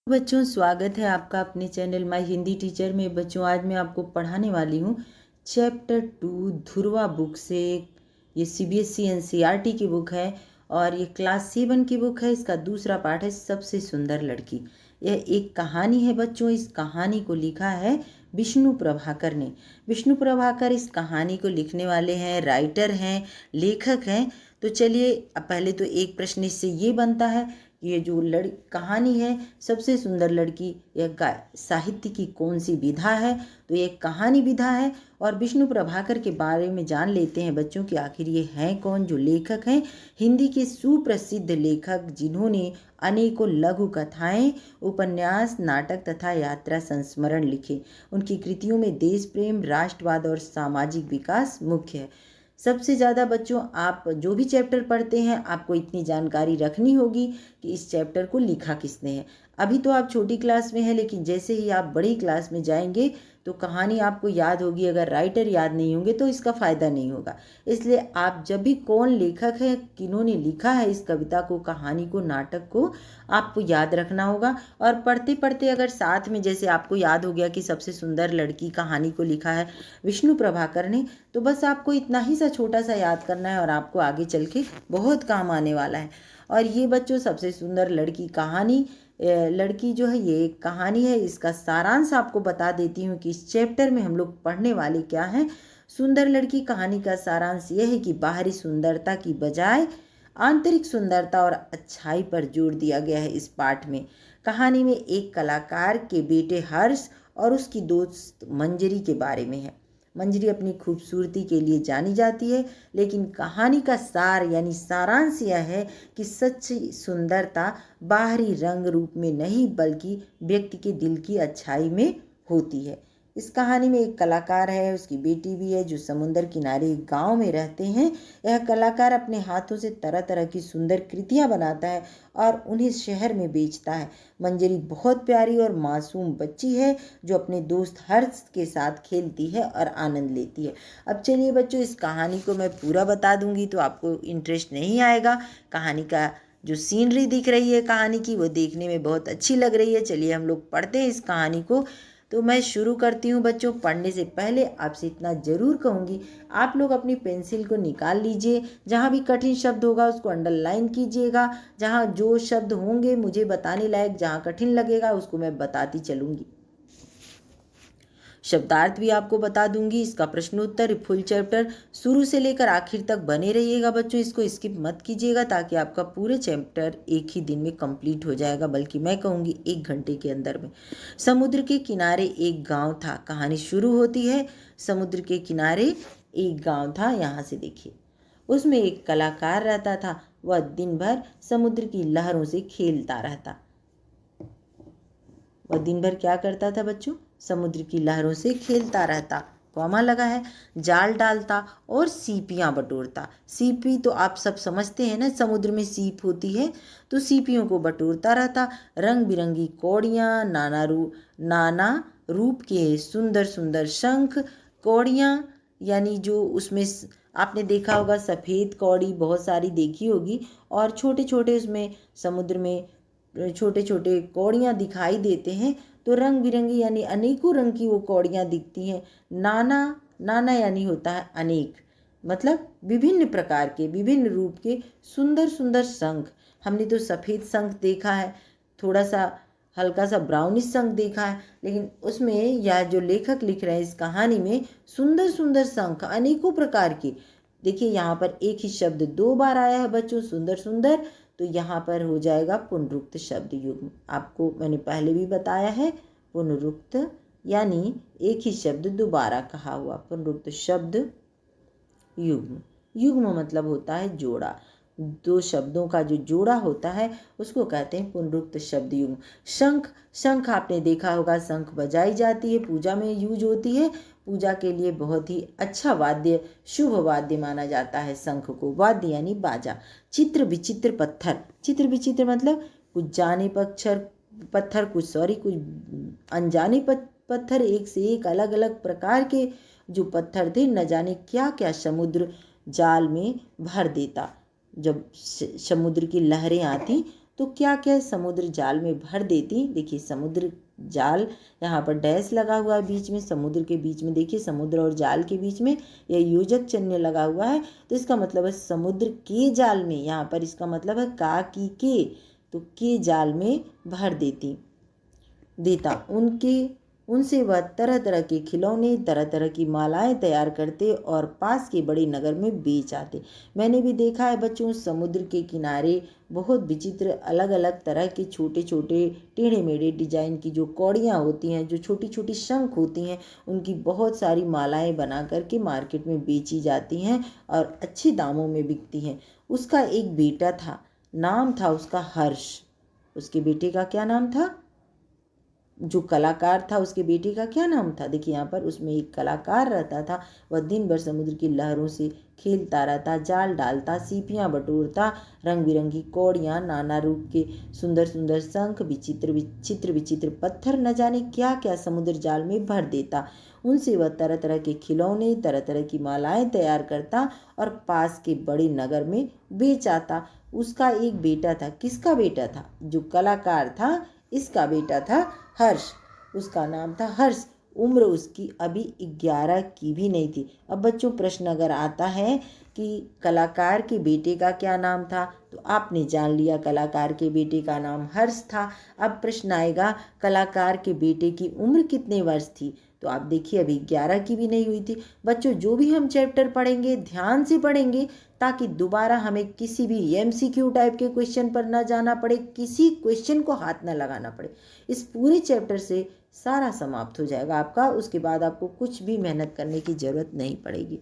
बच्चों, स्वागत है आपका अपने चैनल माय हिंदी टीचर में। बच्चों, आज मैं आपको पढ़ाने वाली हूँ चैप्टर 2 ध्रुवा बुक से। ये सीबीएसई एनसीईआरटी की बुक है और ये क्लास 7 की बुक है। इसका दूसरा पार्ट है सबसे सुंदर लड़की। यह एक कहानी है बच्चों। इस कहानी को लिखा है विष्णु प्रभाकर ने। विष्णु प्रभाकर इस कहानी को लिखने वाले हैं, राइटर हैं, लेखक हैं। तो चलिए, पहले तो एक प्रश्न इससे ये बनता है, ये जो कहानी है सबसे सुंदर लड़की, यह साहित्य की कौन सी विधा है? तो ये कहानी विधा है। और विष्णु प्रभाकर के बारे में जान लेते हैं बच्चों कि आखिर ये हैं कौन। जो लेखक हैं, हिंदी के सुप्रसिद्ध लेखक जिन्होंने अनेकों लघु कथाएं, उपन्यास, नाटक तथा यात्रा संस्मरण लिखे। उनकी कृतियों में देश प्रेम, राष्ट्रवाद और सामाजिक विकास मुख्य है। सबसे ज़्यादा बच्चों, आप जो भी चैप्टर पढ़ते हैं आपको इतनी जानकारी रखनी होगी कि इस चैप्टर को लिखा किसने है। अभी तो आप छोटी क्लास में हैं, लेकिन जैसे ही आप बड़ी क्लास में जाएंगे तो कहानी आपको याद होगी। अगर राइटर याद नहीं होंगे तो इसका फ़ायदा नहीं होगा। इसलिए आप जब भी कौन लेखक है, किन्होंने लिखा है इस कविता को, कहानी को, नाटक को, आपको याद रखना होगा। और पढ़ते पढ़ते अगर साथ में जैसे आपको याद हो गया कि सबसे सुंदर लड़की कहानी को लिखा है विष्णु प्रभाकर ने, तो बस आपको इतना ही सा छोटा सा याद करना है और आपको आगे चल के बहुत काम आने वाला है। और ये बच्चों, सबसे सुंदर लड़की कहानी, लड़की जो है ये एक कहानी है। इसका सारांश आपको बता देती हूँ कि इस चैप्टर में हम लोग पढ़ने वाले क्या हैं। सुंदर लड़की कहानी का सारांश यह है कि बाहरी सुंदरता की बजाय आंतरिक सुंदरता और अच्छाई पर जोर दिया गया है इस पाठ में। कहानी में एक कलाकार के बेटे हर्ष और उसकी दोस्त मंजरी के बारे में है। मंजरी अपनी खूबसूरती के लिए जानी जाती है, लेकिन कहानी का सार यानी सारांश यह है कि सच्ची सुंदरता बाहरी रंग रूप में नहीं बल्कि व्यक्ति के दिल की अच्छाई में होती है। इस कहानी में एक कलाकार है, उसकी बेटी भी है, जो समुद्र किनारे एक गांव में रहते हैं। यह कलाकार अपने हाथों से तरह तरह की सुंदर कृतियां बनाता है और उन्हें शहर में बेचता है। मंजरी बहुत प्यारी और मासूम बच्ची है जो अपने दोस्त हर्ष के साथ खेलती है और आनंद लेती है। अब चलिए बच्चों, इस कहानी को मैं पूरा बता दूंगी तो आपको इंटरेस्ट नहीं आएगा। कहानी का जो सीनरी दिख रही है कहानी की, वो देखने में बहुत अच्छी लग रही है। चलिए हम लोग पढ़ते हैं इस कहानी को। तो मैं शुरू करती हूँ बच्चों। पढ़ने से पहले आपसे इतना ज़रूर कहूँगी, आप लोग अपनी पेंसिल को निकाल लीजिए। जहाँ भी कठिन शब्द होगा उसको अंडरलाइन कीजिएगा। जहाँ जो शब्द होंगे मुझे बताने लायक, जहाँ कठिन लगेगा उसको मैं बताती चलूँगी। शब्दार्थ भी आपको बता दूंगी। इसका प्रश्नोत्तर फुल चैप्टर शुरू से लेकर आखिर तक बने रहिएगा बच्चों। इसको स्किप मत कीजिएगा ताकि आपका पूरे चैप्टर एक ही दिन में कंप्लीट हो जाएगा, बल्कि मैं कहूँगी 1 घंटे के अंदर में। समुद्र के किनारे एक गांव था। कहानी शुरू होती है, समुद्र के किनारे एक गांव था। यहाँ से देखिए, उसमें एक कलाकार रहता था। वह दिन भर समुद्र की लहरों से खेलता रहता। वह दिन भर क्या करता था बच्चों? समुद्र की लहरों से खेलता रहता, कॉमा लगा है, जाल डालता और सीपियाँ बटोरता। सीपी तो आप सब समझते हैं ना, समुद्र में सीप होती है, तो सीपियों को बटोरता रहता। रंग बिरंगी कौड़ियाँ, नाना रूप के सुंदर सुंदर शंख, कौड़ियाँ यानी जो उसमें आपने देखा होगा सफ़ेद कौड़ी बहुत सारी देखी होगी, और छोटे छोटे उसमें समुद्र में छोटे छोटे कौड़ियाँ दिखाई देते हैं। तो रंग बिरंगी यानी अनेकों रंग की वो कौड़ियाँ दिखती हैं। नाना यानी होता है अनेक, मतलब विभिन्न प्रकार के, विभिन्न रूप के सुंदर सुंदर शंख। हमने तो सफ़ेद शंख देखा है, थोड़ा सा हल्का सा ब्राउनिश शंख देखा है, लेकिन उसमें यह जो लेखक लिख रहे हैं इस कहानी में सुंदर सुंदर शंख अनेकों प्रकार के। देखिए यहाँ पर एक ही शब्द 2 बार आया है बच्चों, सुंदर सुंदर। तो यहाँ पर हो जाएगा पुनरुक्त शब्द युग्म। आपको मैंने पहले भी बताया है, पुनरुक्त यानी एक ही शब्द दोबारा कहा हुआ, पुनरुक्त शब्द युग्म। युग्म मतलब होता है जोड़ा। 2 शब्दों का जो जोड़ा होता है उसको कहते हैं पुनरुक्त शब्द युग्म। शंख आपने देखा होगा, शंख बजाई जाती है, पूजा में यूज होती है। पूजा के लिए बहुत ही अच्छा वाद्य, शुभ वाद्य माना जाता है शंख को। वाद्य यानी बाजा। चित्र विचित्र पत्थर, चित्र विचित्र मतलब कुछ जाने पत्थर, कुछ अनजाने पत्थर, एक से एक अलग अलग प्रकार के जो पत्थर थे, न जाने क्या क्या समुद्र जाल में भर देता। जब समुद्र की लहरें आती तो क्या क्या समुद्र जाल में भर देती। देखिए समुद्र जाल, यहाँ पर डैश लगा हुआ है बीच में, समुद्र के बीच में देखिए समुद्र और जाल के बीच में यह योजक चिन्ह लगा हुआ है, तो इसका मतलब है समुद्र के जाल में। यहाँ पर इसका मतलब है का की के, तो के जाल में भर देता। उनसे वह तरह तरह के खिलौने, तरह तरह की मालाएं तैयार करते और पास के बड़े नगर में बेच आते। मैंने भी देखा है बच्चों, समुद्र के किनारे बहुत विचित्र अलग अलग तरह के छोटे छोटे टेढ़े मेढ़े डिजाइन की जो कौड़ियाँ होती हैं, जो छोटी छोटी शंख होती हैं, उनकी बहुत सारी मालाएं बना करके मार्केट में बेची जाती हैं और अच्छे दामों में बिकती हैं। उसका एक बेटा था, नाम था उसका हर्ष। उसके बेटे का क्या नाम था? जो कलाकार था उसके बेटे का क्या नाम था? देखिए यहाँ पर उसमें एक कलाकार रहता था। वह दिन भर समुद्र की लहरों से खेलता रहता, जाल डालता, सीपियाँ बटोरता, रंग बिरंगी कौड़ियाँ, नाना रूप के सुंदर सुंदर शंख, विचित्र विचित्र विचित्र पत्थर, न जाने क्या क्या समुद्र जाल में भर देता। उनसे वह तरह तरह के खिलौने, तरह तरह की मालाएं तैयार करता और पास के बड़े नगर में बेच आता। उसका एक बेटा था। किसका बेटा था? जो कलाकार था, इसका बेटा था हर्ष। उसका नाम था हर्ष। उम्र उसकी अभी 11 की भी नहीं थी। अब बच्चों प्रश्न अगर आता है कि कलाकार के बेटे का क्या नाम था, तो आपने जान लिया कलाकार के बेटे का नाम हर्ष था। अब प्रश्न आएगा कलाकार के बेटे की उम्र कितने वर्ष थी, तो आप देखिए अभी 11 की भी नहीं हुई थी। बच्चों जो भी हम चैप्टर पढ़ेंगे ध्यान से पढ़ेंगे, ताकि दोबारा हमें किसी भी MCQ टाइप के क्वेश्चन पर ना जाना पड़े, किसी क्वेश्चन को हाथ ना लगाना पड़े। इस पूरे चैप्टर से सारा समाप्त हो जाएगा आपका। उसके बाद आपको कुछ भी मेहनत करने की जरूरत नहीं पड़ेगी।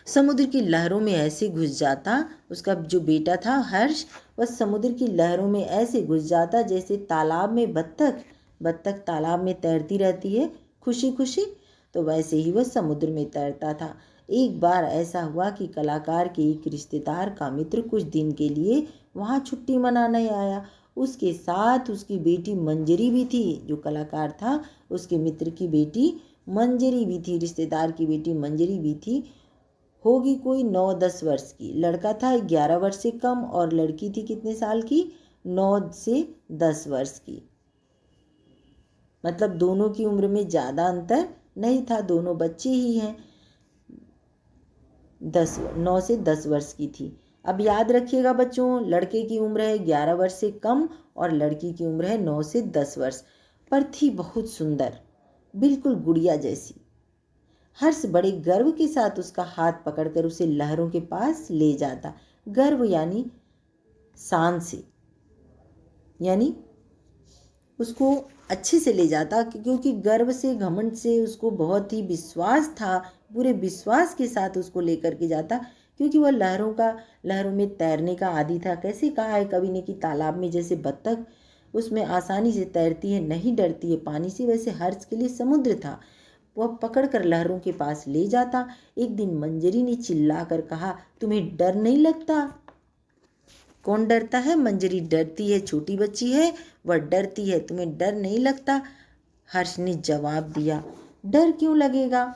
समुद्र की लहरों में ऐसे घुस जाता, उसका जो बेटा था हर्ष, वह समुद्र की लहरों में ऐसे घुस जाता जैसे तालाब में बत्तख तालाब में तैरती रहती है खुशी खुशी, तो वैसे ही वह समुद्र में तैरता था। एक बार ऐसा हुआ कि कलाकार के एक रिश्तेदार का मित्र कुछ दिन के लिए वहाँ छुट्टी मनाने आया। उसके साथ उसकी बेटी मंजरी भी थी। जो कलाकार था उसके मित्र की बेटी मंजरी भी थी, रिश्तेदार की बेटी मंजरी भी थी। होगी कोई 9-10 वर्ष की। लड़का था 11 वर्ष से कम और लड़की थी कितने साल की? 9 से 10 वर्ष की। मतलब दोनों की उम्र में ज़्यादा अंतर नहीं था, दोनों बच्चे ही हैं। 9 से 10 वर्ष की थी। अब याद रखिएगा बच्चों, लड़के की उम्र है 11 वर्ष से कम और लड़की की उम्र है 9 से 10 वर्ष। पर थी बहुत सुंदर, बिल्कुल गुड़िया जैसी। हर्ष बड़े गर्व के साथ उसका हाथ पकड़कर उसे लहरों के पास ले जाता। गर्व यानी शान से, यानी उसको अच्छे से ले जाता, क्योंकि गर्व से घमंड से उसको बहुत ही विश्वास था। पूरे विश्वास के साथ उसको लेकर के जाता, क्योंकि वह लहरों में तैरने का आदी था। कैसे कहा है कवि ने कि तालाब में जैसे बत्तख उसमें आसानी से तैरती है, नहीं डरती है पानी से, वैसे हर्ष के लिए समुद्र था। वह पकड़कर लहरों के पास ले जाता। एक दिन मंजरी ने चिल्लाकर कहा, तुम्हें डर नहीं लगता? कौन डरता है? मंजरी डरती है, छोटी बच्ची है, वह डरती है। तुम्हें डर नहीं लगता? हर्ष ने जवाब दिया, डर क्यों लगेगा,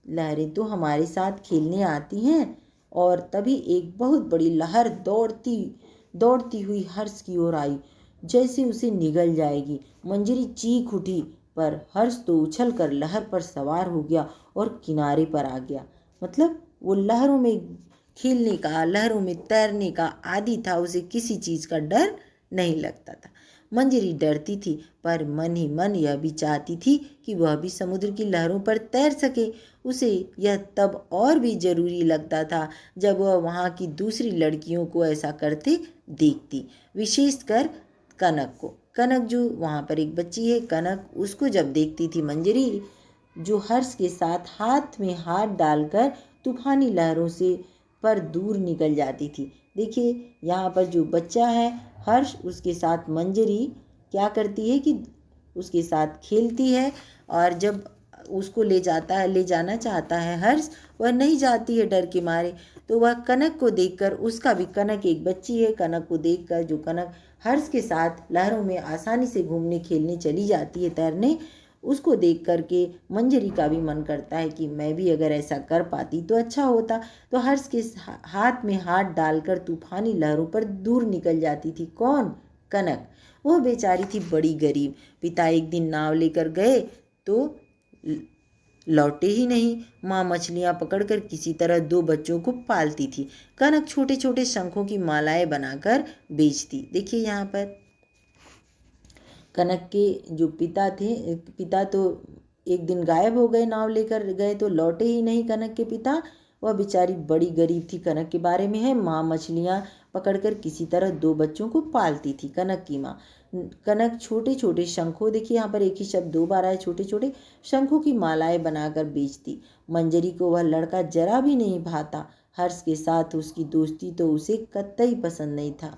लहरें तो हमारे साथ खेलने आती हैं। और तभी एक बहुत बड़ी लहर दौड़ती हुई हर्ष की ओर आई, जैसे उसे निगल जाएगी। मंजरी चीख उठी, पर हर्ष तो उछल कर लहर पर सवार हो गया और किनारे पर आ गया। मतलब वो लहरों में खेलने का, लहरों में तैरने का आदी था, उसे किसी चीज़ का डर नहीं लगता था। मंजरी डरती थी, पर मन ही मन यह भी चाहती थी कि वह भी समुद्र की लहरों पर तैर सके। उसे यह तब और भी जरूरी लगता था जब वह वहाँ की दूसरी लड़कियों को ऐसा करते देखती, विशेषकर कनक को। कनक जो वहाँ पर एक बच्ची है कनक, उसको जब देखती थी मंजरी, जो हर्ष के साथ हाथ में हाथ डालकर तूफानी लहरों से पर दूर निकल जाती थी। देखिए यहाँ पर जो बच्चा है हर्ष, उसके साथ मंजरी क्या करती है कि उसके साथ खेलती है, और जब उसको ले जाना चाहता है हर्ष, वह नहीं जाती है डर के मारे। तो वह कनक को देखकर, उसका भी, कनक एक बच्ची है, कनक को देखकर जो कनक हर्ष के साथ लहरों में आसानी से घूमने खेलने चली जाती है तैरने, उसको देख करके मंजरी का भी मन करता है कि मैं भी अगर ऐसा कर पाती तो अच्छा होता। तो हर्ष के हाथ में हाथ डालकर तूफानी लहरों पर दूर निकल जाती थी। कौन? कनक। वह बेचारी थी बड़ी गरीब। पिता एक दिन नाव लेकर गए तो लौटे ही नहीं। माँ मछलियाँ पकड़कर किसी तरह 2 बच्चों को पालती थी। कनक छोटे छोटे शंखों की मालाएं बनाकर बेचती। देखिए यहाँ पर कनक के जो पिता थे, पिता तो एक दिन गायब हो गए, नाव लेकर गए तो लौटे ही नहीं कनक के पिता। वह बेचारी बड़ी गरीब थी। कनक के बारे में है, माँ मछलियाँ पकड़कर किसी तरह 2 बच्चों को पालती थी। कनक की माँ। कनक छोटे छोटे शंखों, देखिए यहाँ पर एक ही शब्द 2 बार आए, छोटे छोटे शंखों की मालाएं बनाकर बेचती। मंजरी को वह लड़का जरा भी नहीं भाता। हर्ष के साथ उसकी दोस्ती तो उसे कतई पसंद नहीं था।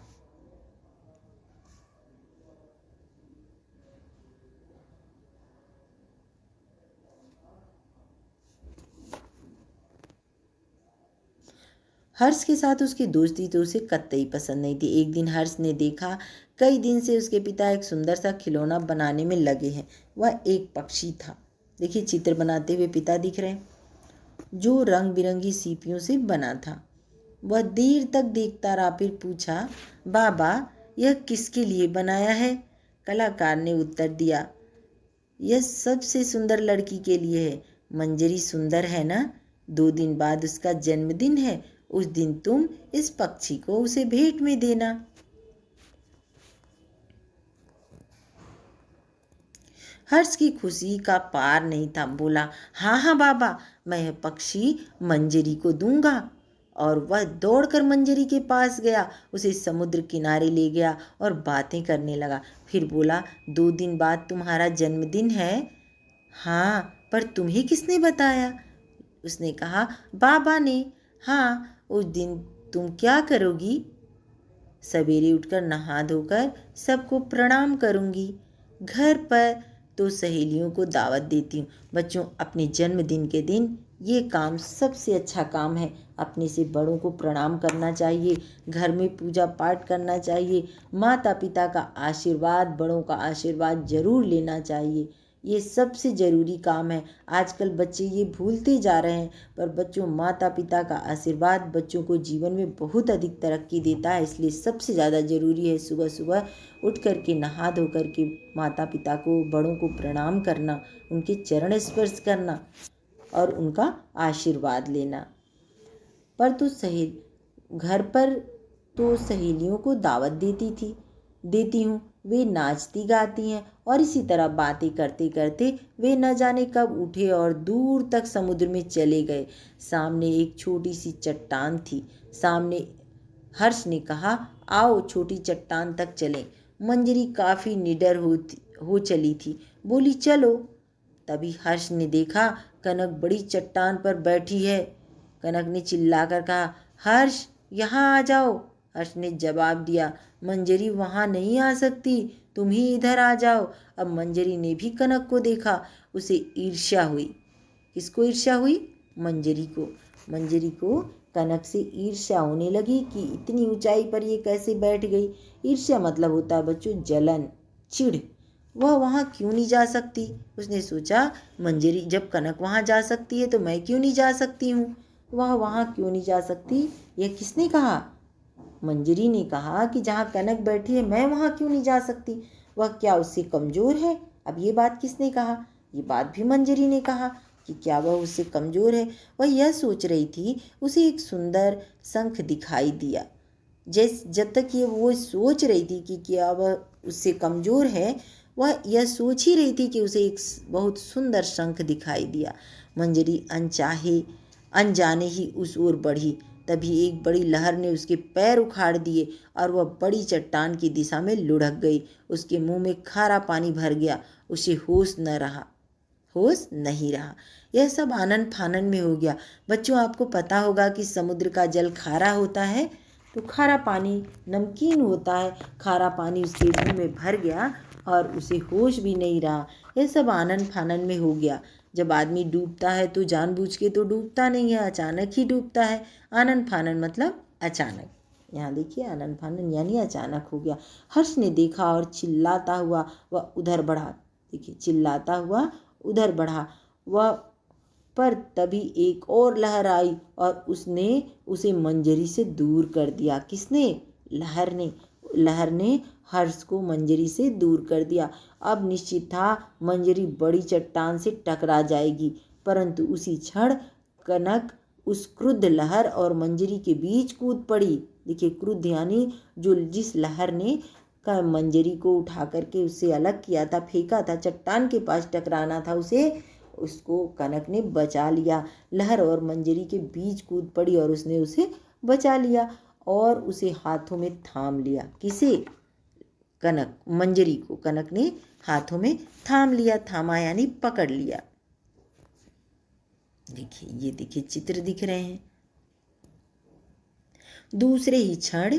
हर्ष के साथ उसकी दोस्ती तो उसे कतई पसंद नहीं थी। एक दिन हर्ष ने देखा कई दिन से उसके पिता एक सुंदर सा खिलौना बनाने में लगे हैं। वह एक पक्षी था। देखिए चित्र बनाते हुए पिता दिख रहे हैं, जो रंग बिरंगी सीपियों से बना था। वह देर तक देखता रहा, फिर पूछा, बाबा यह किसके लिए बनाया है? कलाकार ने उत्तर दिया, यह सबसे सुंदर लड़की के लिए है। मंजरी सुंदर है ना? 2 दिन बाद उसका जन्मदिन है। उस दिन तुम इस पक्षी को उसे भेंट में देना। हर्ष की खुशी का पार नहीं था। बोला, हाँ हाँ बाबा, मैं यह पक्षी मंजरी को दूंगा। और वह दौड़कर मंजरी के पास गया, उसे समुद्र किनारे ले गया और बातें करने लगा। फिर बोला, 2 दिन बाद तुम्हारा जन्मदिन है? हाँ, पर तुम्हें किसने बताया? उसने कहा, बाबा ने। हाँ, उस दिन तुम क्या करोगी? सवेरे उठकर नहा धोकर सबको प्रणाम करूंगी। घर पर तो सहेलियों को दावत देती हूँ। बच्चों, अपने जन्मदिन के दिन ये काम सबसे अच्छा काम है। अपने से बड़ों को प्रणाम करना चाहिए, घर में पूजा पाठ करना चाहिए, माता पिता का आशीर्वाद, बड़ों का आशीर्वाद जरूर लेना चाहिए। ये सबसे ज़रूरी काम है। आजकल बच्चे ये भूलते जा रहे हैं, पर बच्चों, माता पिता का आशीर्वाद बच्चों को जीवन में बहुत अधिक तरक्की देता है। इसलिए सबसे ज़्यादा ज़रूरी है सुबह सुबह उठ कर के नहा धो कर के माता पिता को, बड़ों को प्रणाम करना, उनके चरण स्पर्श करना और उनका आशीर्वाद लेना। पर तो घर पर तो सहेलियों को दावत देती हूँ। वे नाचती गाती हैं और इसी तरह बातें करते करते वे न जाने कब उठे और दूर तक समुद्र में चले गए। सामने एक छोटी सी चट्टान थी। सामने हर्ष ने कहा, आओ छोटी चट्टान तक चलें। मंजरी काफ़ी निडर हो चली थी, बोली, चलो। तभी हर्ष ने देखा कनक बड़ी चट्टान पर बैठी है। कनक ने चिल्लाकर कहा, हर्ष यहाँ आ जाओ। हर्ष ने जवाब दिया, मंजरी वहाँ नहीं आ सकती, तुम ही इधर आ जाओ। अब मंजरी ने भी कनक को देखा। उसे ईर्ष्या हुई। किसको ईर्ष्या हुई? मंजरी को। मंजरी को कनक से ईर्ष्या होने लगी कि इतनी ऊंचाई पर ये कैसे बैठ गई। ईर्ष्या मतलब होता है बच्चों जलन, चिढ़। वह वहाँ क्यों नहीं जा सकती? उसने सोचा, मंजरी जब कनक वहाँ जा सकती है तो मैं क्यों नहीं जा सकती हूँ? वह वहाँ क्यों नहीं जा सकती? यह किसने कहा? मंजरी ने कहा कि जहाँ कनक बैठी है मैं वहाँ क्यों नहीं जा सकती? वह क्या उससे कमज़ोर है? अब ये बात किसने कहा? ये बात भी मंजरी ने कहा कि क्या वह उससे कमज़ोर है। वह यह सोच रही थी, उसे एक सुंदर शंख दिखाई दिया। जब तक ये वो सोच रही थी कि क्या वह उससे कमज़ोर है, वह यह सोच ही रही थी कि उसे एक बहुत सुंदर शंख दिखाई दिया। मंजरी अनजाने ही उस ओर बढ़ी। तभी एक बड़ी लहर ने उसके पैर उखाड़ दिए और वह बड़ी चट्टान की दिशा में लुढ़क गई। उसके मुंह में खारा पानी भर गया। उसे होश नहीं रहा। यह सब आनन फानन में हो गया। बच्चों, आपको पता होगा कि समुद्र का जल खारा होता है, तो खारा पानी नमकीन होता है। खारा पानी उसके मुंह में भर गया और उसे होश भी नहीं रहा। यह सब आनन फानन में हो गया। जब आदमी डूबता है तो जानबूझ के तो डूबता नहीं है, अचानक ही डूबता है। आनन फानन मतलब अचानक। यहाँ देखिए, आनन फानन यानी अचानक हो गया। हर्ष ने देखा और चिल्लाता हुआ वह उधर बढ़ा। देखिए चिल्लाता हुआ उधर बढ़ा वह, पर तभी एक और लहर आई और उसने उसे मंजरी से दूर कर दिया। किसने? लहर ने। लहर ने हर्ष को मंजरी से दूर कर दिया। अब निश्चित था मंजरी बड़ी चट्टान से टकरा जाएगी, परंतु उसी क्षण कनक उस क्रुद्ध लहर और मंजरी के बीच कूद पड़ी। देखिए क्रुद्ध यानी जो जिस लहर ने का मंजरी को उठा करके उससे अलग किया था, फेंका था, चट्टान के पास टकराना था उसे, उसको कनक ने बचा लिया। लहर और मंजरी के बीच कूद पड़ी और उसने उसे बचा लिया और उसे हाथों में थाम लिया। किसे? कनक, मंजरी को कनक ने हाथों में थाम लिया। थामा यानी पकड़ लिया। देखिए ये देखिए चित्र दिख रहे हैं। दूसरे ही क्षण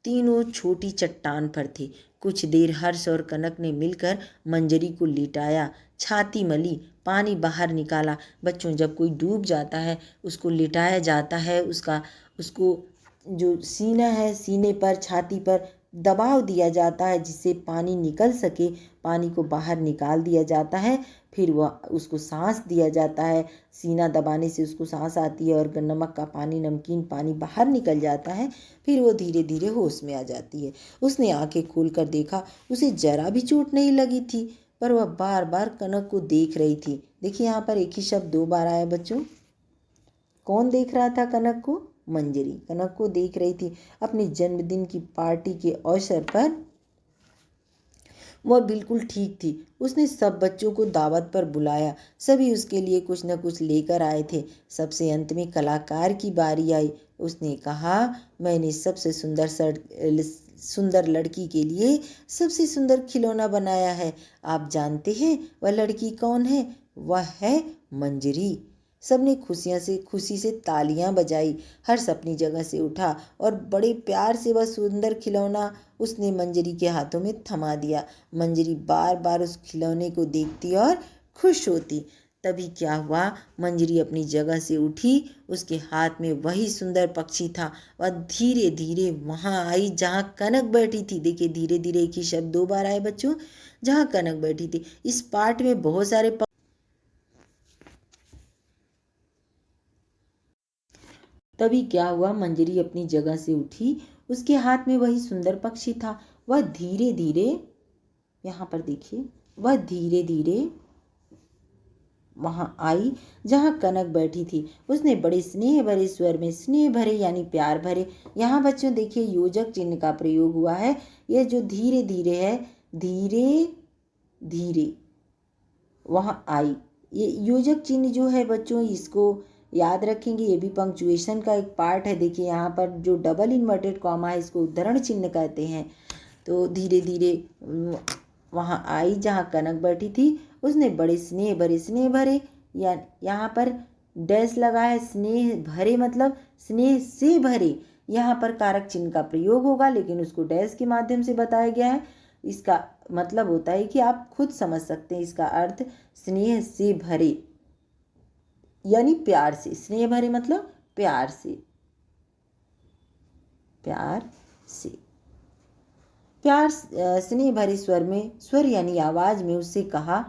तीनों छोटी चट्टान पर थे। कुछ देर हर्ष और कनक ने मिलकर मंजरी को लिटाया, छाती मली, पानी बाहर निकाला। बच्चों जब कोई डूब जाता है उसको लिटाया जाता है, उसको जो सीना है सीने पर, छाती पर दबाव दिया जाता है जिससे पानी निकल सके, पानी को बाहर निकाल दिया जाता है। फिर वह उसको सांस दिया जाता है, सीना दबाने से उसको सांस आती है और नमक का पानी, नमकीन पानी बाहर निकल जाता है। फिर वो धीरे धीरे होश में आ जाती है। उसने आंखें खोलकर देखा, उसे जरा भी चोट नहीं लगी थी, पर वह बार बार कनक को देख रही थी। देखिए यहाँ पर एक ही शब्द 2 बार आया बच्चों। कौन देख रहा था कनक को? मंजरी कनक को देख रही थी। अपने जन्मदिन की पार्टी के अवसर पर वह बिल्कुल ठीक थी। उसने सब बच्चों को दावत पर बुलाया। सभी उसके लिए कुछ न कुछ लेकर आए थे। सबसे अंत में कलाकार की बारी आई। उसने कहा, मैंने सबसे सुंदर लड़की के लिए सबसे सुंदर खिलौना बनाया है। आप जानते हैं वह लड़की कौन है? वह है मंजरी। सबने खुशी से तालियां बजाई। हर्ष अपनी जगह से उठा और बड़े प्यार से वह सुंदर खिलौना उसने मंजरी के हाथों में थमा दिया। मंजरी बार बार उस खिलौने को देखती और खुश होती। तभी क्या हुआ, मंजरी अपनी जगह से उठी। उसके हाथ में वही सुंदर पक्षी था। वह धीरे धीरे वहां आई जहां कनक बैठी थी। देखिए धीरे धीरे एक ही शब्द 2 बार आए बच्चों, जहां कनक बैठी थी। इस पाठ में बहुत सारे तभी क्या हुआ, मंजरी अपनी जगह से उठी। उसके हाथ में वही सुंदर पक्षी था। वह धीरे धीरे, यहाँ पर देखिए, वह धीरे धीरे वहां आई जहां कनक बैठी थी। उसने बड़े स्नेह भरे स्वर में, स्नेह भरे यानी प्यार भरे, यहाँ बच्चों देखिए योजक चिन्ह का प्रयोग हुआ है। यह जो धीरे धीरे है, धीरे धीरे वहां आई, ये योजक चिन्ह जो है बच्चों, इसको याद रखेंगे। ये भी पंक्चुएशन का एक पार्ट है। देखिए यहाँ पर जो डबल इन्वर्टेड कॉमा है इसको उद्धरण चिन्ह कहते हैं। तो धीरे धीरे वहां आई जहां कनक बैठी थी। उसने बड़े स्नेह भरे या यहाँ पर डैश लगा है, स्नेह भरे मतलब स्नेह से भरे। यहाँ पर कारक चिन्ह का प्रयोग होगा लेकिन उसको डैश के माध्यम से बताया गया है। इसका मतलब होता है कि आप खुद समझ सकते हैं इसका अर्थ, स्नेह से भरे यानी प्यार से। स्नेह भरे मतलब प्यार से, प्यार से। प्यार स्नेह भरे स्वर में, स्वर यानी आवाज में उससे कहा,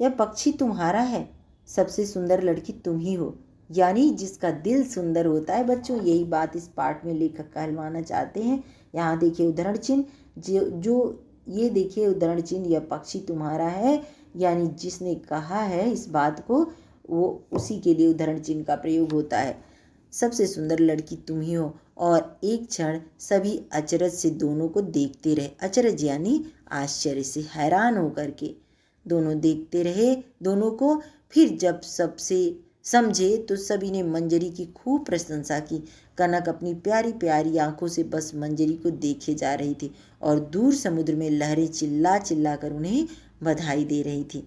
यह पक्षी तुम्हारा है, सबसे सुंदर लड़की तुम ही हो। यानी जिसका दिल सुंदर होता है बच्चों, यही बात इस पाठ में लेखक कहलवाना चाहते हैं। यहाँ देखिए उदाहरण चिन्ह, जो ये देखिए उदाहरण चिन्ह, यह पक्षी तुम्हारा है, यानी जिसने कहा है इस बात को, वो उसी के लिए उदाहरण चिन्ह का प्रयोग होता है। सबसे सुंदर लड़की तुम ही हो। और एक क्षण सभी अचरज से दोनों को देखते रहे। अचरज यानी आश्चर्य से, हैरान होकर के दोनों देखते रहे दोनों को। फिर जब सबसे समझे तो सभी ने मंजरी की खूब प्रशंसा की। कनक अपनी प्यारी प्यारी आंखों से बस मंजरी को देखे जा रही थी और दूर समुद्र में लहरें चिल्ला चिल्ला कर उन्हें बधाई दे रही थी।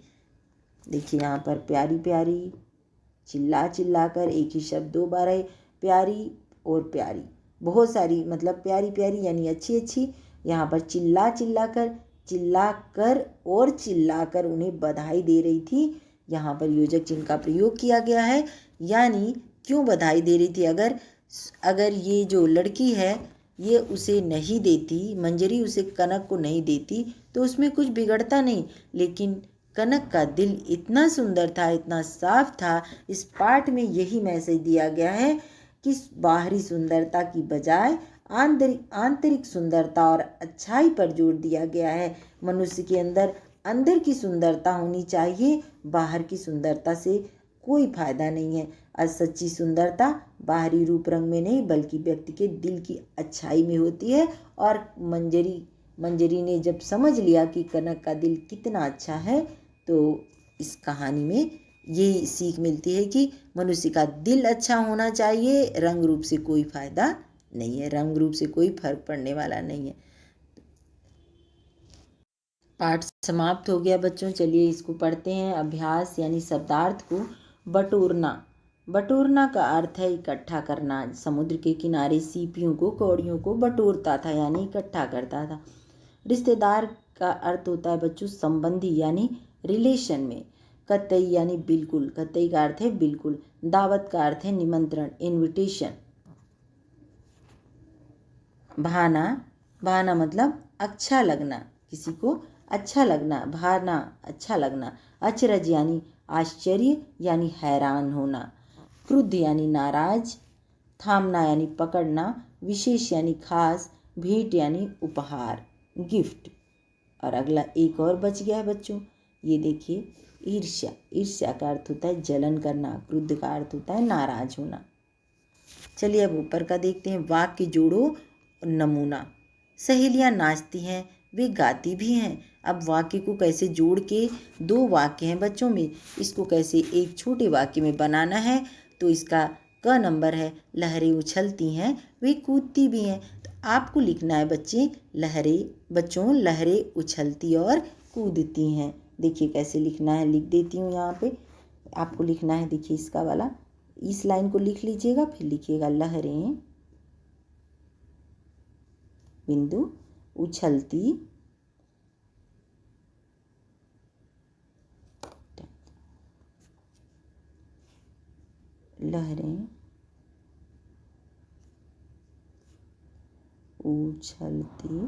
देखिए यहाँ पर प्यारी प्यारी, चिल्ला चिल्ला कर, एक ही शब्द 2 बार है, प्यारी और प्यारी, बहुत सारी मतलब प्यारी प्यारी यानी अच्छी अच्छी। यहाँ पर चिल्ला कर और चिल्ला कर उन्हें बधाई दे रही थी। यहाँ पर योजक चिन्ह का प्रयोग किया गया है। यानी क्यों बधाई दे रही थी? अगर ये जो लड़की है ये उसे नहीं देती, मंजरी उसे कनक को नहीं देती तो उसमें कुछ बिगड़ता नहीं, लेकिन कनक का दिल इतना सुंदर था, इतना साफ था। इस पाठ में यही मैसेज दिया गया है कि बाहरी सुंदरता की बजाय आंतरिक सुंदरता और अच्छाई पर जोर दिया गया है। मनुष्य के अंदर की सुंदरता होनी चाहिए, बाहर की सुंदरता से कोई फायदा नहीं है। और सच्ची सुंदरता बाहरी रूप रंग में नहीं बल्कि व्यक्ति के दिल की अच्छाई में होती है। और मंजरी ने जब समझ लिया कि कनक का दिल कितना अच्छा है, तो इस कहानी में ये सीख मिलती है कि मनुष्य का दिल अच्छा होना चाहिए, रंग रूप से कोई फायदा नहीं है, रंग रूप से कोई फर्क पड़ने वाला नहीं है। पाठ समाप्त हो गया बच्चों। चलिए इसको पढ़ते हैं। अभ्यास यानी शब्दार्थ को बटोरना। बटोरना का अर्थ है इकट्ठा करना। समुद्र के किनारे सीपियों को, कौड़ियों को बटोरता था यानी इकट्ठा करता था। रिश्तेदार का अर्थ होता है बच्चों संबंधी यानी रिलेशन में। कतई यानी बिल्कुल, कतई का अर्थ है बिल्कुल। दावत का अर्थ है निमंत्रण, इनविटेशन। भाना, भाना मतलब अच्छा लगना, किसी को अच्छा लगना, भाना अच्छा लगना। अचरज यानी आश्चर्य यानी हैरान होना। क्रुद्ध यानी नाराज। थामना यानी पकड़ना। विशेष यानी खास। भेंट यानी उपहार, गिफ्ट। और अगला एक और बच गया है बच्चों, ये देखिए ईर्ष्या। ईर्ष्या का अर्थ होता है जलन करना। क्रुद्ध का अर्थ होता है नाराज होना। चलिए अब ऊपर का देखते हैं। वाक्य जोड़ो नमूना। सहेलियां नाचती हैं, वे गाती भी हैं। अब वाक्य को कैसे जोड़ के, दो वाक्य हैं बच्चों में, इसको कैसे एक छोटे वाक्य में बनाना है, तो इसका क नंबर है लहरें उछलती हैं, वे कूदती भी हैं। तो आपको लिखना है बच्चों लहरें उछलती और कूदती हैं। देखिए कैसे लिखना है, लिख देती हूँ यहाँ पे। आपको लिखना है, देखिए इसका वाला, इस लाइन को लिख लीजिएगा, फिर लिखिएगा लहरें बिंदु उछलती लहरें उछलती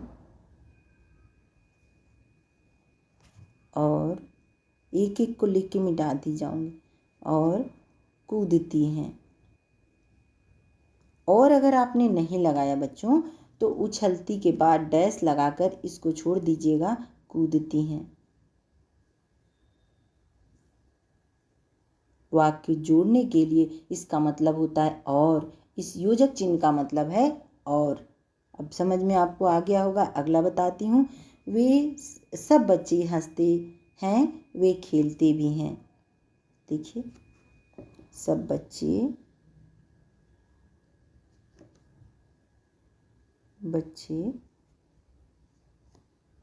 और एक एक को लिख के मिटाती जाऊंगी, और कूदती हैं। और अगर आपने नहीं लगाया बच्चों तो उछलती के बाद डैश लगाकर इसको छोड़ दीजिएगा, कूदती हैं। वाक्य जोड़ने के लिए इसका मतलब होता है और, इस योजक चिन्ह का मतलब है और। अब समझ में आपको आ गया होगा। अगला बताती हूँ। वे सब बच्चे हंसते हैं, वे खेलते भी हैं। देखिए सब बच्चे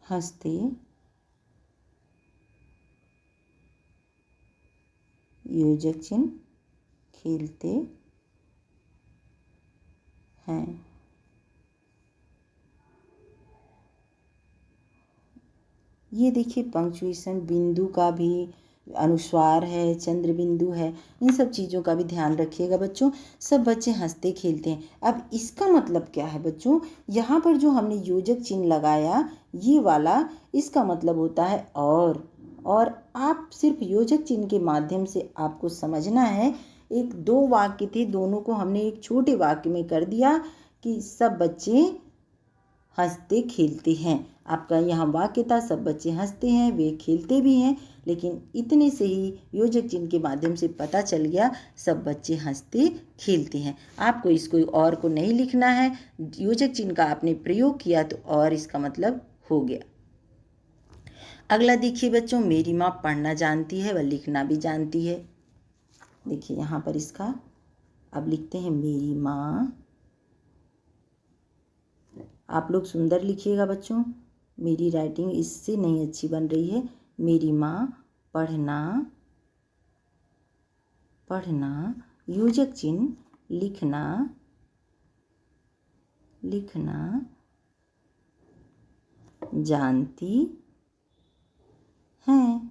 हंसते योजक चिन्ह खेलते हैं। ये देखिए पंक्चुएशन, बिंदु का भी, अनुस्वार है, चंद्र बिंदु है, इन सब चीज़ों का भी ध्यान रखिएगा बच्चों। सब बच्चे हंसते खेलते हैं। अब इसका मतलब क्या है बच्चों, यहाँ पर जो हमने योजक चिन्ह लगाया ये वाला, इसका मतलब होता है और आप सिर्फ योजक चिन्ह के माध्यम से आपको समझना है। एक दो वाक्य थे, दोनों को हमने एक छोटे वाक्य में कर दिया कि सब बच्चे हंसते खेलते हैं। आपका यहाँ वाक्य था सब बच्चे हंसते हैं, वे खेलते भी हैं, लेकिन इतने से ही योजक चिन्ह के माध्यम से पता चल गया सब बच्चे हंसते खेलते हैं। आपको इसको और को नहीं लिखना है, योजक चिन्ह का आपने प्रयोग किया तो और इसका मतलब हो गया। अगला देखिए बच्चों, मेरी माँ पढ़ना जानती है व लिखना भी जानती है। देखिए यहाँ पर इसका अब लिखते हैं मेरी माँ। आप लोग सुंदर लिखिएगा बच्चों, मेरी राइटिंग इससे नहीं अच्छी बन रही है। मेरी माँ पढ़ना योजक चिन्ह लिखना जानती हैं।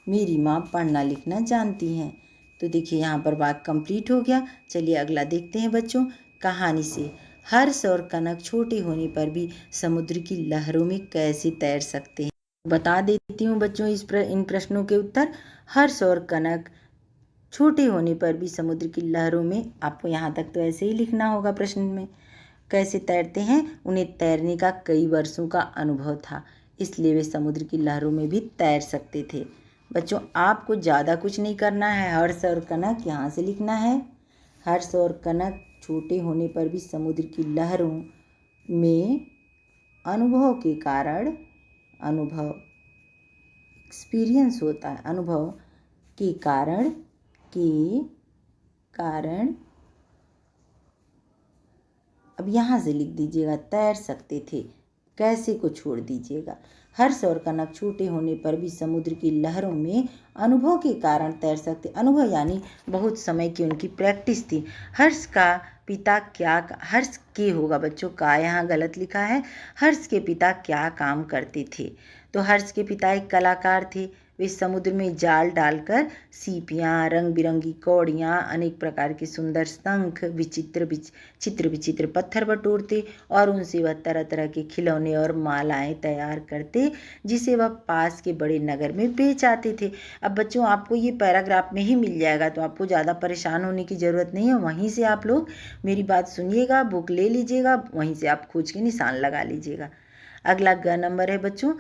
मेरी माँ पढ़ना लिखना जानती हैं। तो देखिए यहाँ पर वाक्य कंप्लीट हो गया। चलिए अगला देखते हैं बच्चों, कहानी से। हर्ष और कनक छोटे होने पर भी समुद्र की लहरों में कैसे तैर सकते हैं? बता देती हूँ बच्चों इन प्रश्नों के उत्तर। हर्ष और कनक छोटे होने पर भी समुद्र की लहरों में, आपको यहाँ तक तो ऐसे ही लिखना होगा प्रश्न में, कैसे तैरते हैं? उन्हें तैरने का कई वर्षों का अनुभव था, इसलिए वे समुद्र की लहरों में भी तैर सकते थे। बच्चों आपको ज़्यादा कुछ नहीं करना है। हर्ष और कनक यहाँ से लिखना है। हर्ष और कनक छोटे होने पर भी समुद्र की लहरों में अनुभव के कारण, एक्सपीरियंस होता है, अनुभव के कारण अब यहाँ से लिख दीजिएगा तैर सकते थे, कैसे को छोड़ दीजिएगा। हर्ष और कनक छोटे होने पर भी समुद्र की लहरों में अनुभव के कारण तैर सकते। अनुभव यानी बहुत समय की उनकी प्रैक्टिस थी। हर्ष के होगा बच्चों, का यहाँ गलत लिखा है। हर्ष के पिता क्या काम करते थे? तो हर्ष के पिता एक कलाकार थे। वे समुद्र में जाल डालकर सीपियाँ, रंग बिरंगी कौड़ियाँ, अनेक प्रकार के सुंदर शंख, विचित्र पत्थर बटोरते और उनसे वह तरह तरह के खिलौने और मालाएं तैयार करते, जिसे वह पास के बड़े नगर में बेच आते थे। अब बच्चों आपको ये पैराग्राफ में ही मिल जाएगा, तो आपको ज़्यादा परेशान होने की ज़रूरत नहीं है। वहीं से आप लोग मेरी बात सुनिएगा, बुक ले लीजिएगा, वहीं से आप खोज के निशान लगा लीजिएगा। अगला ग नंबर है बच्चों,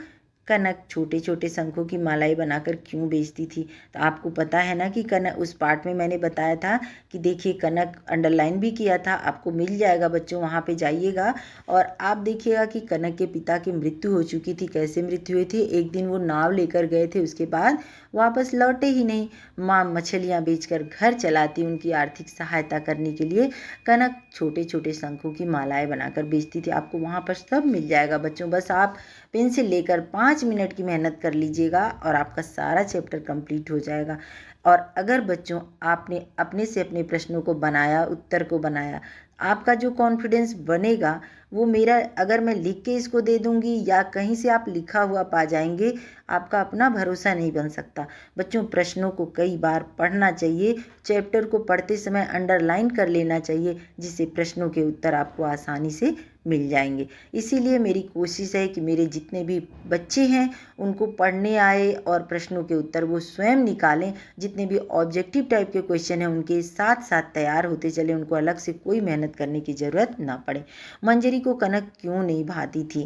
कनक छोटे छोटे शंखों की मालाएं बनाकर क्यों बेचती थी? तो आपको पता है ना कि कनक, उस पार्ट में मैंने बताया था कि देखिए कनक अंडरलाइन भी किया था, आपको मिल जाएगा बच्चों, वहाँ पे जाइएगा और आप देखिएगा कि कनक के पिता की मृत्यु हो चुकी थी। कैसे मृत्यु हुई थी? एक दिन वो नाव लेकर गए थे, उसके बाद वापस लौटे ही नहीं। माँ मछलियाँ बेचकर घर चलाती, उनकी आर्थिक सहायता करने के लिए कनक छोटे छोटे शंखों की मालाएं बनाकर बेचती थी। आपको वहाँ पर सब मिल जाएगा बच्चों, बस आप पेंसिल लेकर 5 मिनट की मेहनत कर लीजिएगा और आपका सारा चैप्टर कंप्लीट हो जाएगा। और अगर बच्चों आपने अपने से अपने प्रश्नों को बनाया, उत्तर को बनाया, आपका जो कॉन्फिडेंस बनेगा वो मेरा, अगर मैं लिख के इसको दे दूंगी या कहीं से आप लिखा हुआ पा जाएंगे, आपका अपना भरोसा नहीं बन सकता। बच्चों प्रश्नों को कई बार पढ़ना चाहिए, चैप्टर को पढ़ते समय अंडरलाइन कर लेना चाहिए, जिससे प्रश्नों के उत्तर आपको आसानी से मिल जाएंगे। इसीलिए मेरी कोशिश है कि मेरे जितने भी बच्चे हैं उनको पढ़ने आए और प्रश्नों के उत्तर वो स्वयं निकालें। जितने भी ऑब्जेक्टिव टाइप के क्वेश्चन हैं उनके साथ साथ तैयार होते चले, उनको अलग से कोई मेहनत करने की ज़रूरत ना पड़े। मंजरी को कनक क्यों नहीं भाती थी?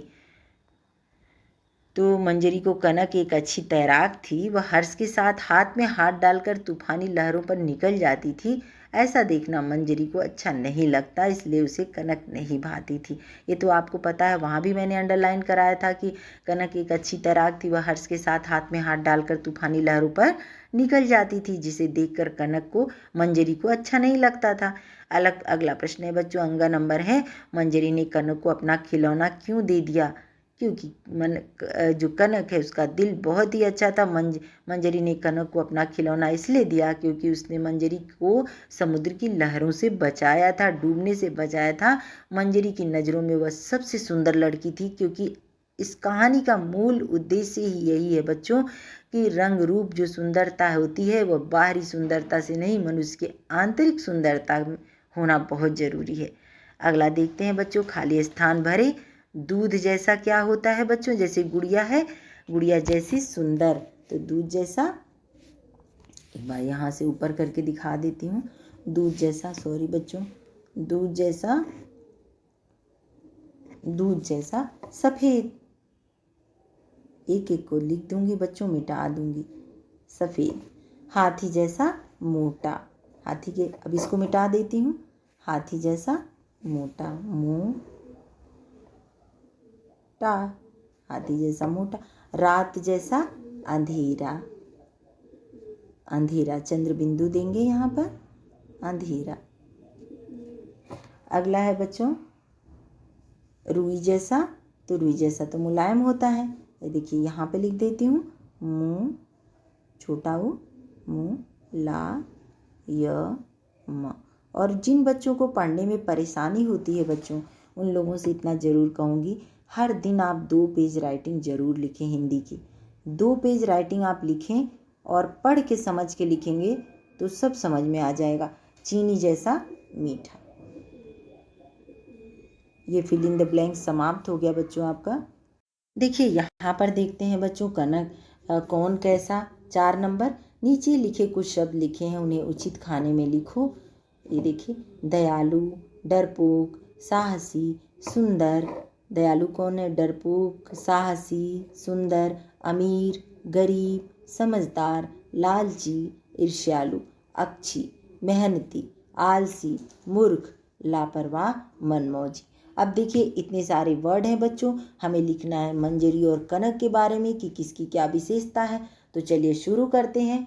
तो मंजरी को कनक एक अच्छी तैराक थी। वह हर्ष के साथ हाथ में हाथ डालकर तूफानी लहरों पर निकल जाती थी। ऐसा देखना मंजरी को अच्छा नहीं लगता, इसलिए उसे कनक नहीं भाती थी। ये तो आपको पता है, वहाँ भी मैंने अंडरलाइन कराया था कि कनक एक अच्छी तैराक थी। वह हर्ष के साथ हाथ में हाथ डालकर तूफानी लहरों पर निकल जाती थी, जिसे देखकर कनक को, मंजरी को अच्छा नहीं लगता था। अगला प्रश्न है बच्चों, अंगा नंबर है, मंजरी ने कनक को अपना खिलौना क्यों दे दिया? क्योंकि जो कनक है उसका दिल बहुत ही अच्छा था। मंजरी ने कनक को अपना खिलौना इसलिए दिया क्योंकि उसने मंजरी को समुद्र की लहरों से बचाया था, डूबने से बचाया था। मंजरी की नज़रों में वह सबसे सुंदर लड़की थी, क्योंकि इस कहानी का मूल उद्देश्य ही यही है बच्चों कि रंग रूप जो सुंदरता होती है वह बाहरी सुंदरता से नहीं, मनुष्य की आंतरिक सुंदरता होना बहुत ज़रूरी है। अगला देखते हैं बच्चों, खाली स्थान भरे। दूध जैसा क्या होता है बच्चों? जैसे गुड़िया है, गुड़िया जैसी सुंदर, तो दूध जैसा, एक बार यहाँ से ऊपर करके दिखा देती हूँ। दूध जैसा, सॉरी बच्चों, दूध जैसा सफ़ेद, एक एक को लिख दूंगी बच्चों, मिटा दूंगी। सफ़ेद। हाथी जैसा मोटा, हाथी के, अब इसको मिटा देती हूँ। हाथी जैसा मोटा, हाथी जैसा मोटा। रात जैसा अंधेरा, अंधेरा, चंद्र बिंदु देंगे यहाँ पर, अंधेरा। अगला है बच्चों, रुई जैसा, तो रुई जैसा तो मुलायम होता है। ये देखिए यहाँ पे लिख देती हूँ, मुँह, छोटा ऊ, मुँह, ला य म। और जिन बच्चों को पढ़ने में परेशानी होती है बच्चों, उन लोगों से इतना ज़रूर कहूँगी, हर दिन आप 2 पेज राइटिंग ज़रूर लिखें हिंदी की। 2 पेज राइटिंग आप लिखें और पढ़ के समझ के लिखेंगे तो सब समझ में आ जाएगा। चीनी जैसा मीठा, ये फिल इन द ब्लैंक समाप्त हो गया बच्चों आपका। देखिए यहाँ पर देखते हैं बच्चों कनक कौन कैसा। 4 नंबर, नीचे लिखे कुछ शब्द लिखे हैं, उन्हें उचित खाने में लिखो। ये देखिए, दयालु, डरपोक, साहसी, सुंदर। दयालु कौन है? डरपोक, साहसी, सुंदर, अमीर, गरीब, समझदार, लालची, ईर्ष्यालु, अक्षी, मेहनती, आलसी, मूर्ख, लापरवाह, मनमौजी। अब देखिए इतने सारे वर्ड हैं बच्चों, हमें लिखना है मंजरी और कनक के बारे में कि किसकी क्या विशेषता है। तो चलिए शुरू करते हैं।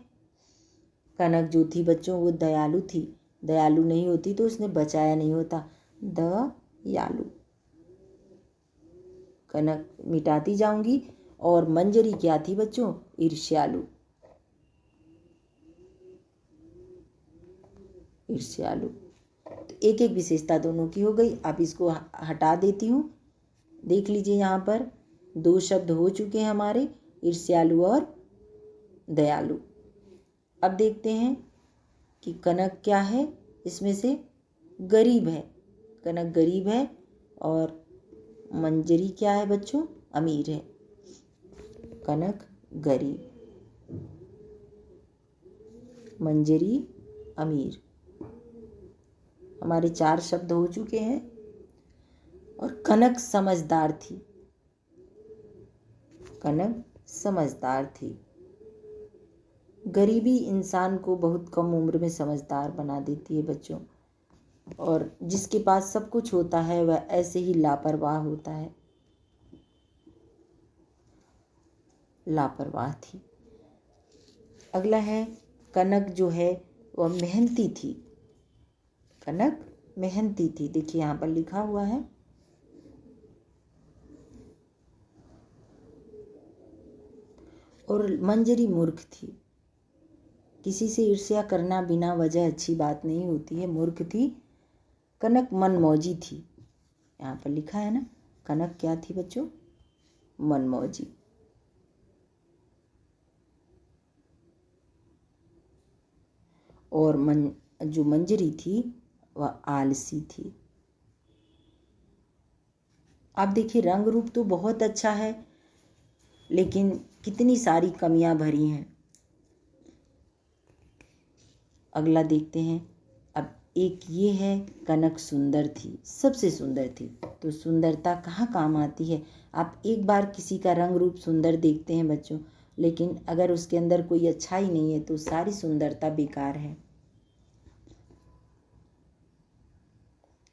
कनक जो थी बच्चों वो दयालु थी, दयालु नहीं होती तो उसने बचाया नहीं होता। दयालु, कनक मिटाती जाऊंगी। और मंजरी क्या थी बच्चों? ईर्ष्यालु, ईर्ष्यालु। तो एक एक विशेषता दोनों की हो गई। अब इसको हटा देती हूँ। देख लीजिए यहाँ पर 2 शब्द हो चुके हैं हमारे, ईर्ष्यालु और दयालु। अब देखते हैं कि कनक क्या है, इसमें से गरीब है, कनक गरीब है। और मंजरी क्या है बच्चों? अमीर है। कनक गरीब, मंजरी अमीर। हमारे 4 शब्द हो चुके हैं। और कनक समझदार थी, कनक समझदार थी। गरीबी इंसान को बहुत कम उम्र में समझदार बना देती है बच्चों। और जिसके पास सब कुछ होता है वह ऐसे ही लापरवाह होता है, लापरवाह थी। अगला है कनक जो है वह मेहनती थी, कनक मेहनती थी। देखिए यहाँ पर लिखा हुआ है। और मंजरी मूर्ख थी। किसी से ईर्ष्या करना बिना वजह अच्छी बात नहीं होती है, मूर्ख थी। कनक मनमौजी थी, यहाँ पर लिखा है ना। कनक क्या थी बच्चों? मनमौजी। और जो मंजरी थी वह आलसी थी। आप देखिए रंग रूप तो बहुत अच्छा है, लेकिन कितनी सारी कमियां भरी हैं। अगला देखते हैं। अब एक ये है, कनक सुंदर थी, सबसे सुंदर थी। तो सुंदरता कहाँ काम आती है? आप एक बार किसी का रंग रूप सुंदर देखते हैं बच्चों, लेकिन अगर उसके अंदर कोई अच्छाई नहीं है तो सारी सुंदरता बेकार है।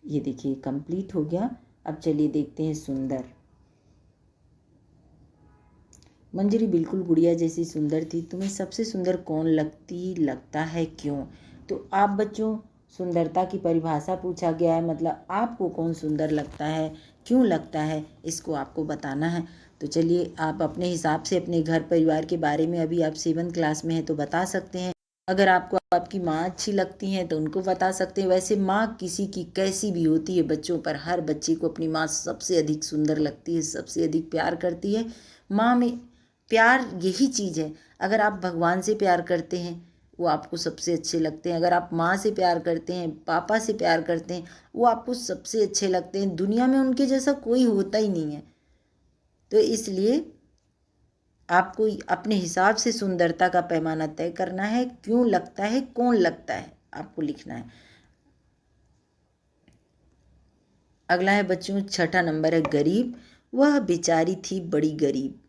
ये देखिए कंप्लीट हो गया। अब चलिए देखते हैं सुंदर। मंजरी बिल्कुल गुड़िया जैसी सुंदर थी। तुम्हें सबसे सुंदर कौन लगता है, क्यों? तो आप बच्चों, सुंदरता की परिभाषा पूछा गया है, मतलब आपको कौन सुंदर लगता है, क्यों लगता है, इसको आपको बताना है। तो चलिए आप अपने हिसाब से अपने घर परिवार के बारे में, अभी आप 7th क्लास में हैं तो बता सकते हैं। अगर आपको आपकी माँ अच्छी लगती हैं तो उनको बता सकते हैं। वैसे माँ किसी की कैसी भी होती है बच्चों, पर हर बच्चे को अपनी माँ सबसे अधिक सुंदर लगती है, सबसे अधिक प्यार करती है। माँ में प्यार यही चीज़ है। अगर आप भगवान से प्यार करते हैं वो आपको सबसे अच्छे लगते हैं। अगर आप माँ से प्यार करते हैं, पापा से प्यार करते हैं, वो आपको सबसे अच्छे लगते हैं। दुनिया में उनके जैसा कोई होता ही नहीं है। तो इसलिए आपको अपने हिसाब से सुंदरता का पैमाना तय करना है। क्यों लगता है, कौन लगता है, आपको लिखना है। अगला है बच्चों 6ठा नंबर है गरीब। वह बेचारी थी बड़ी गरीब।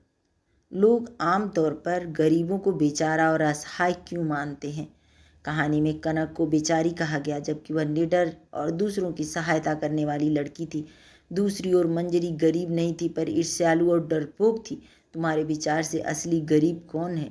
लोग आमतौर पर गरीबों को बेचारा और असहाय क्यों मानते हैं? कहानी में कनक को बेचारी कहा गया, जबकि वह निडर और दूसरों की सहायता करने वाली लड़की थी। दूसरी ओर मंजरी गरीब नहीं थी पर ईर्ष्यालु और डरपोक थी। तुम्हारे विचार से असली गरीब कौन है?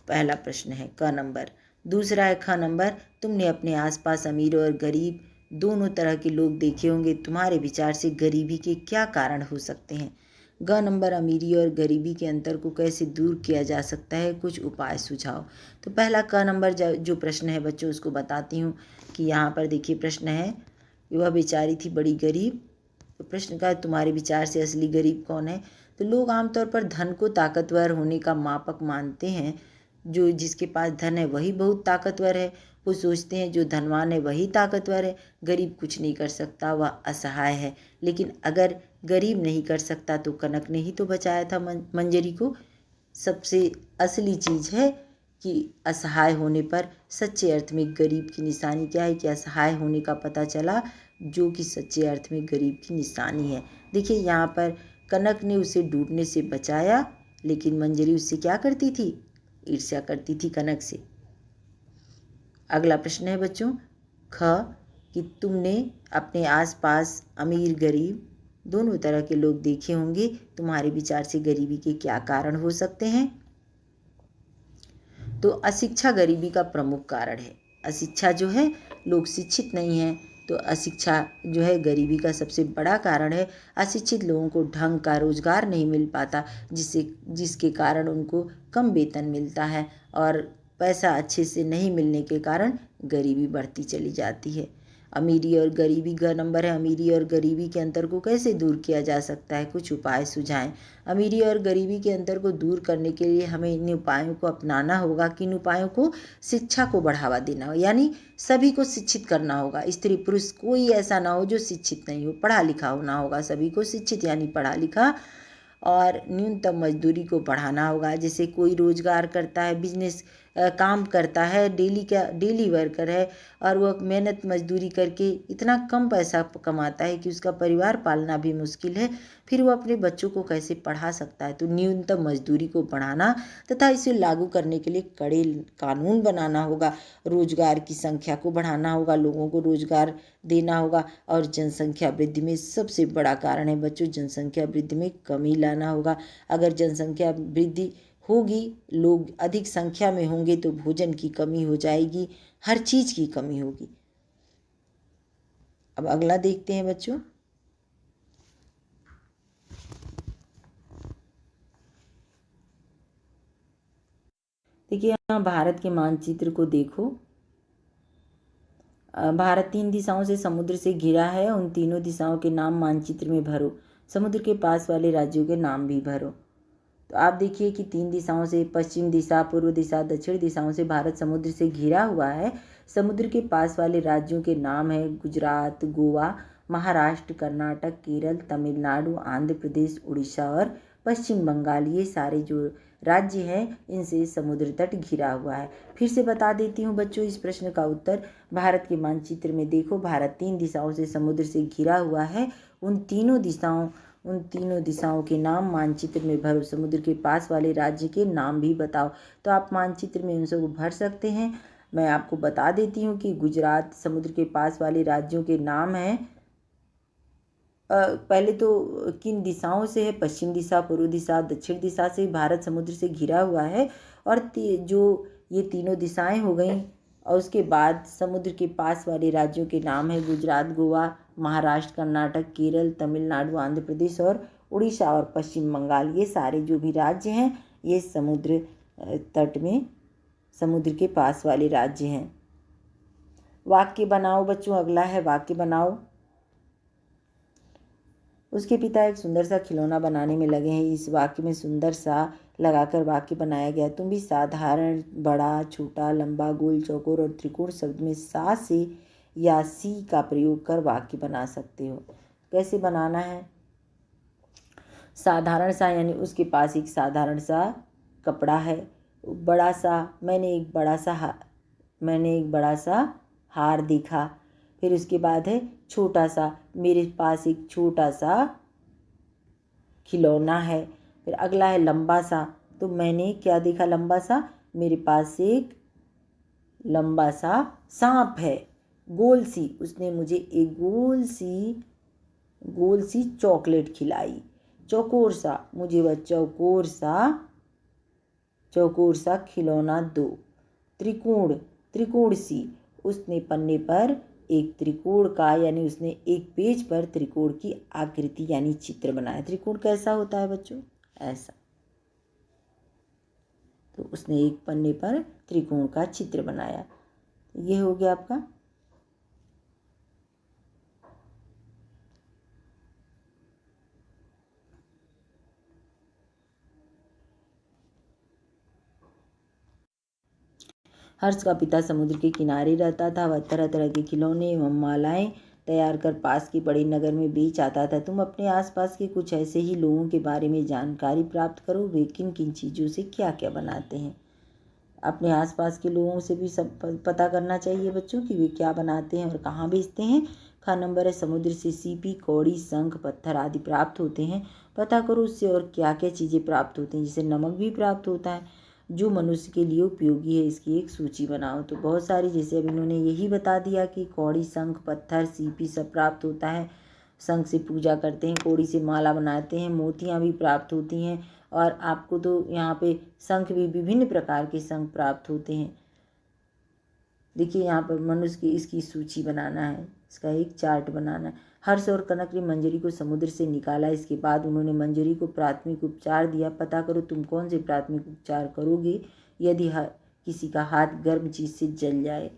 पहला प्रश्न है क नंबर। दूसरा है ख नंबर। तुमने अपने आसपास अमीर और गरीब दोनों तरह के लोग देखे होंगे। तुम्हारे विचार से गरीबी के क्या कारण हो सकते हैं? ग नंबर। अमीरी और गरीबी के अंतर को कैसे दूर किया जा सकता है, कुछ उपाय सुझाओ। तो पहला क नंबर जो प्रश्न है बच्चों उसको बताती हूँ कि यहाँ पर देखिए प्रश्न है, वह बेचारी थी बड़ी गरीब। तो प्रश्न का तुम्हारे विचार से असली गरीब कौन है? तो लोग आमतौर पर धन को ताकतवर होने का मापक मानते हैं। जो जिसके पास धन है वही बहुत ताकतवर है। वो सोचते हैं जो धनवान है वही ताकतवर है, गरीब कुछ नहीं कर सकता, वह असहाय है। लेकिन अगर गरीब नहीं कर सकता तो कनक ने ही तो बचाया था मंजरी को। सबसे असली चीज़ है कि असहाय होने पर सच्चे अर्थ में गरीब की निशानी क्या है कि असहाय होने का पता चला, जो कि सच्चे अर्थ में गरीब की निशानी है। देखिए यहाँ पर कनक ने उसे डूबने से बचाया, लेकिन मंजरी उससे क्या करती थी? ईर्ष्या करती थी कनक से। अगला प्रश्न है बच्चों ख कि तुमने अपने आसपास अमीर गरीब दोनों तरह के लोग देखे होंगे, तुम्हारे विचार से गरीबी के क्या कारण हो सकते हैं? तो अशिक्षा गरीबी का प्रमुख कारण है। अशिक्षा जो है, लोग शिक्षित नहीं हैं, तो अशिक्षा जो है गरीबी का सबसे बड़ा कारण है। अशिक्षित लोगों को ढंग का रोजगार नहीं मिल पाता, जिसके कारण उनको कम वेतन मिलता है और पैसा अच्छे से नहीं मिलने के कारण गरीबी बढ़ती चली जाती है। अमीरी और गरीबी का नंबर है, अमीरी और गरीबी के अंतर को कैसे दूर किया जा सकता है, कुछ उपाय सुझाएं। अमीरी और गरीबी के अंतर को दूर करने के लिए हमें इन उपायों को अपनाना होगा। किन उपायों को? शिक्षा को बढ़ावा देना, यानी सभी को शिक्षित करना होगा। स्त्री पुरुष कोई ऐसा ना हो जो शिक्षित नहीं हो, पढ़ा लिखा होना होगा, सभी को शिक्षित यानी पढ़ा लिखा। और न्यूनतम मजदूरी को बढ़ाना होगा। जैसे कोई रोजगार करता है, बिजनेस काम करता है, डेली वर्कर है और वह मेहनत मजदूरी करके इतना कम पैसा कमाता है कि उसका परिवार पालना भी मुश्किल है, फिर वो अपने बच्चों को कैसे पढ़ा सकता है? तो न्यूनतम मजदूरी को बढ़ाना तथा इसे लागू करने के लिए कड़े कानून बनाना होगा। रोजगार की संख्या को बढ़ाना होगा, लोगों को रोजगार देना होगा। और जनसंख्या वृद्धि में सबसे बड़ा कारण है बच्चों, जनसंख्या वृद्धि में कमी लाना होगा। अगर जनसंख्या वृद्धि होगी, लोग अधिक संख्या में होंगे तो भोजन की कमी हो जाएगी, हर चीज की कमी होगी। अब अगला देखते हैं बच्चों। देखिए यहाँ भारत के मानचित्र को देखो। भारत 3 दिशाओं से समुद्र से घिरा है, उन तीनों दिशाओं के नाम मानचित्र में भरो। समुद्र के पास वाले राज्यों के नाम भी भरो। तो आप देखिए कि 3 दिशाओं से, पश्चिम दिशा, पूर्व दिशा, दक्षिण दिशाओं से भारत समुद्र से घिरा हुआ है। समुद्र के पास वाले राज्यों के नाम है गुजरात, गोवा, महाराष्ट्र, कर्नाटक, केरल, तमिलनाडु, आंध्र प्रदेश, उड़ीसा और पश्चिम बंगाल। ये सारे जो राज्य हैं इनसे समुद्र तट घिरा हुआ है। फिर से बता देती हूँ बच्चों इस प्रश्न का उत्तर। भारत के मानचित्र में देखो, भारत 3 दिशाओं से समुद्र से घिरा हुआ है। उन तीनों दिशाओं के नाम मानचित्र में भरो। समुद्र के पास वाले राज्य के नाम भी बताओ। तो आप मानचित्र में उन सबको भर सकते हैं। मैं आपको बता देती हूँ कि गुजरात समुद्र के पास वाले राज्यों के नाम हैं। पहले तो किन दिशाओं से है? पश्चिम दिशा, पूर्व दिशा, दक्षिण दिशा से भारत समुद्र से घिरा हुआ है। और जो ये तीनों दिशाएं हो गई, और उसके बाद समुद्र के पास वाले राज्यों के नाम है गुजरात, गोवा, महाराष्ट्र, कर्नाटक, केरल, तमिलनाडु, आंध्र प्रदेश और उड़ीसा और पश्चिम बंगाल। ये सारे जो भी राज्य हैं ये समुद्र तट में, समुद्र के पास वाले राज्य हैं। वाक्य बनाओ बच्चों। अगला है वाक्य बनाओ। उसके पिता एक सुंदर सा खिलौना बनाने में लगे हैं। इस वाक्य में सुंदर सा लगाकर वाक्य बनाया गया। तुम भी साधारण, बड़ा, छोटा, लंबा, गोल, चौकोर और त्रिकोण शब्द में सा से या सी का प्रयोग कर वाक्य बना सकते हो। कैसे बनाना है? साधारण सा यानी उसके पास एक साधारण सा कपड़ा है। बड़ा सा, मैंने एक बड़ा सा हार देखा। फिर उसके बाद है छोटा सा, मेरे पास एक छोटा सा खिलौना है। फिर अगला है लंबा सा, तो मैंने क्या देखा? लंबा सा, मेरे पास एक लंबा सा सांप है। गोल सी, उसने मुझे एक गोल सी चॉकलेट खिलाई। चौकोर सा, मुझे वह चौकोर सा खिलौना दो। त्रिकोण सी, उसने पन्ने पर एक त्रिकोण का, यानी उसने एक पेज पर त्रिकोण की आकृति यानी चित्र बनाया। त्रिकोण कैसा होता है बच्चों? ऐसा। तो उसने एक पन्ने पर त्रिकोण का चित्र बनाया। ये हो गया आपका। हर्ष का पिता समुद्र के किनारे रहता था। वह तरह तरह के खिलौने एवं मालाएं तैयार कर पास के बड़े नगर में बेच आता था। तुम अपने आसपास के कुछ ऐसे ही लोगों के बारे में जानकारी प्राप्त करो, वे किन किन चीज़ों से क्या क्या बनाते हैं। अपने आसपास के लोगों से भी सब पता करना चाहिए बच्चों कि वे क्या बनाते हैं और कहाँ बेचते हैं। ख नंबर है, समुद्र से सीपी, कौड़ी, शंख, पत्थर आदि प्राप्त होते हैं। पता करो उससे और क्या क्या चीज़ें प्राप्त होती हैं। जैसे नमक भी प्राप्त होता है जो मनुष्य के लिए उपयोगी है। इसकी एक सूची बनाओ। तो बहुत सारी, जैसे अब इन्होंने यही बता दिया कि कौड़ी, शंख, पत्थर, सीपी सब प्राप्त होता है। शंख से पूजा करते हैं, कौड़ी से माला बनाते हैं, मोतियाँ भी प्राप्त होती हैं। और आपको तो यहाँ पे शंख भी, विभिन्न प्रकार के शंख प्राप्त होते हैं। देखिए यहाँ पर मनुष्य की इसकी सूची बनाना है, इसका एक चार्ट बनाना है। हर्ष और कनक ने मंजरी को समुद्र से निकाला। इसके बाद उन्होंने मंजरी को प्राथमिक उपचार दिया। पता करो तुम कौन से प्राथमिक उपचार करोगे यदि किसी का हाथ गर्म चीज़ से जल जाए,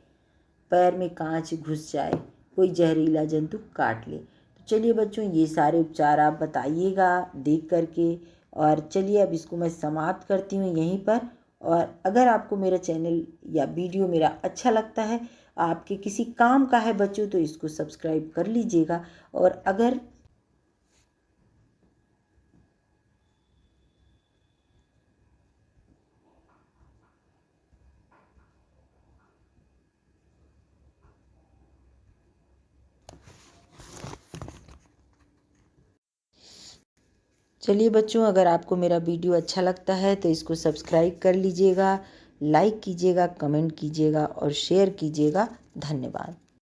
पैर में कांच घुस जाए, कोई जहरीला जंतु काट ले। तो चलिए बच्चों, ये सारे उपचार आप बताइएगा देख करके। और चलिए अब इसको मैं समाप्त करती हूँ यहीं पर। और अगर आपको मेरा चैनल या वीडियो मेरा अच्छा लगता है, आपके किसी काम का है बच्चों, तो इसको सब्सक्राइब कर लीजिएगा। और अगर चलिए बच्चों, अगर आपको मेरा वीडियो अच्छा लगता है तो इसको सब्सक्राइब कर लीजिएगा, लाइक कीजिएगा, कमेंट कीजिएगा और शेयर कीजिएगा। धन्यवाद।